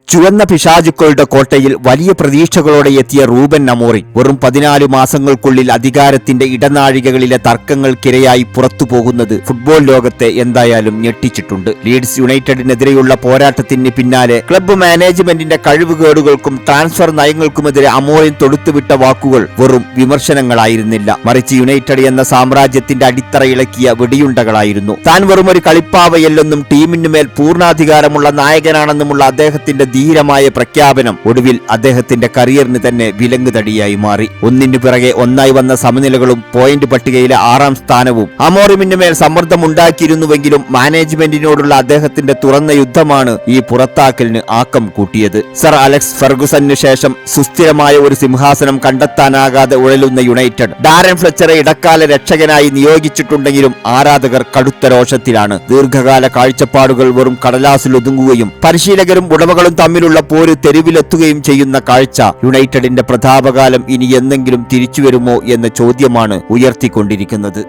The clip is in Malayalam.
ചുവന്ന പിശാചുക്കളുടെ കോട്ടയിൽ വലിയ പ്രതീക്ഷകളോടെ എത്തിയ റൂബൻ അമോറിം വെറും 14 മാസങ്ങൾക്കുള്ളിൽ അധികാരത്തിന്റെ ഇടനാഴികകളിലെ തർക്കങ്ങൾക്കിരയായി പുറത്തുപോകുന്നത് ഫുട്ബോൾ ലോകത്തെ എന്തായാലും ഞെട്ടിച്ചിട്ടുണ്ട്. ലീഡ്സ് യുണൈറ്റഡിനെതിരെയുള്ള പോരാട്ടത്തിന് പിന്നാലെ ക്ലബ്ബ് മാനേജ്മെന്റിന്റെ കഴിവുകേടുകൾക്കും ട്രാൻസ്ഫർ നയങ്ങൾക്കുമെതിരെ അമോറിം തൊടുത്തുവിട്ട വാക്കുകൾ വെറും വിമർശനങ്ങളായിരുന്നില്ല, മറിച്ച് യുണൈറ്റഡ് എന്ന സാമ്രാജ്യത്തിന്റെ അടിത്തറ ഇളക്കിയ വെടിയുണ്ടകളായിരുന്നു. താൻ വെറും ഒരു കളിപ്പാവയല്ലെന്നും ടീമിനുമേൽ പൂർണ്ണാധികാരമുള്ള നായകനാണെന്നുമുള്ള അദ്ദേഹത്തിന്റെ ധീരമായ പ്രഖ്യാപനം ഒടുവിൽ അദ്ദേഹത്തിന്റെ കരിയറിന് തന്നെ വിലങ്ങുതടിയായി മാറി. ഒന്നിനു പിറകെ ഒന്നായി വന്ന സമനിലകളും പോയിന്റ് പട്ടികയിലെ 6ാം സ്ഥാനവും അമോറിമിനുമേൽ സമ്മർദ്ദമുണ്ടാക്കിയിരുന്നുവെങ്കിലും മാനേജ്മെന്റിനോടുള്ള അദ്ദേഹത്തിന്റെ തുറന്ന യുദ്ധമാണ് ഈ പുറത്താക്കലിന് ആക്കം കൂട്ടിയത്. സർ അലക്സ് ഫെർഗുസനു ശേഷം സുസ്ഥിരമായ ഒരു സിംഹാസനം കണ്ടെത്താനാകാതെ ഉഴലുന്ന യുണൈറ്റഡ് ഡാരൻ ഫ്ലെച്ചറെ ഇടക്കാല രക്ഷകനായി നിയോഗിച്ചിട്ടുണ്ടെങ്കിലും ആരാധകർ കടുത്ത രോഷത്തിലാണ്. ദീർഘകാല കാഴ്ചപ്പാടുകൾ വെറും കടലാസിലൊതുങ്ങുകയും പരിശീലകരും ഉടമകളും തമ്മിലുള്ള പോര് തെരുവിലെത്തുകയും ചെയ്യുന്ന കാഴ്ച യുണൈറ്റഡിന്റെ പ്രതാപകാലം ഇനി എന്നെങ്കിലും തിരിച്ചുവരുമോ എന്ന ചോദ്യമാണ് ഉയർത്തിക്കൊണ്ടിരിക്കുന്നത്.